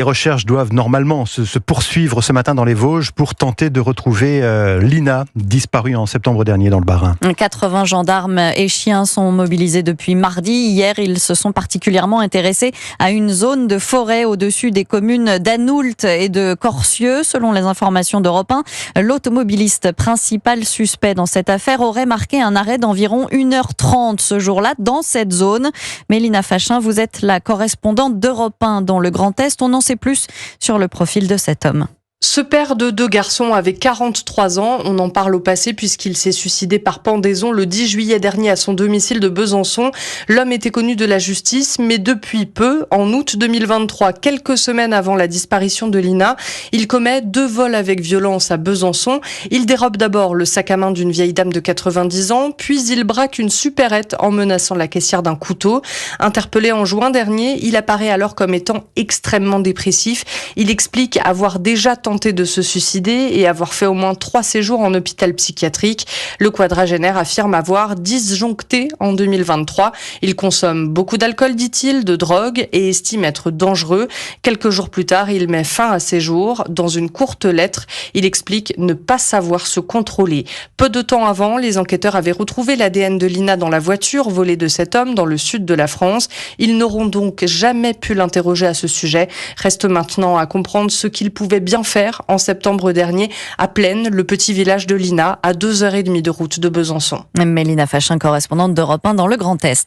Les recherches doivent normalement se poursuivre ce matin dans les Vosges pour tenter de retrouver Lina, disparue en septembre dernier dans le Bas-Rhin. 80 gendarmes et chiens sont mobilisés depuis mardi. Hier, ils se sont particulièrement intéressés à une zone de forêt au-dessus des communes d'Anoult et de Corcieux. Selon les informations d'Europe 1, l'automobiliste principal suspect dans cette affaire aurait marqué un arrêt d'environ 1h30 ce jour-là dans cette zone. Mélina Fachin, vous êtes la correspondante d'Europe 1 dans le Grand Est. On en sait plus sur le profil de cet homme. Ce père de 2 garçons avait 43 ans. On en parle au passé puisqu'il s'est suicidé par pendaison le 10 juillet dernier à son domicile de Besançon. L'homme était connu de la justice, mais depuis peu, en août 2023, quelques semaines avant la disparition de Lina, il commet 2 vols avec violence à Besançon. Il dérobe d'abord le sac à main d'une vieille dame de 90 ans, puis il braque une supérette en menaçant la caissière d'un couteau. Interpellé en juin dernier, il apparaît alors comme étant extrêmement dépressif. Il explique avoir déjà tenté de se suicider et avoir fait au moins 3 séjours en hôpital psychiatrique. Le quadragénaire affirme avoir disjoncté en 2023. Il consomme beaucoup d'alcool, dit-il, de drogue et estime être dangereux. Quelques jours plus tard, il met fin à ses jours. Dans une courte lettre, il explique ne pas savoir se contrôler. Peu de temps avant, les enquêteurs avaient retrouvé l'ADN de Lina dans la voiture volée de cet homme dans le sud de la France. Ils n'auront donc jamais pu l'interroger à ce sujet. Reste maintenant à comprendre ce qu'il pouvait bien faire en septembre dernier à Plaine, le petit village de Lina, à 2h30 de route de Besançon. Mélina Fachin, correspondante d'Europe 1 dans le Grand Est.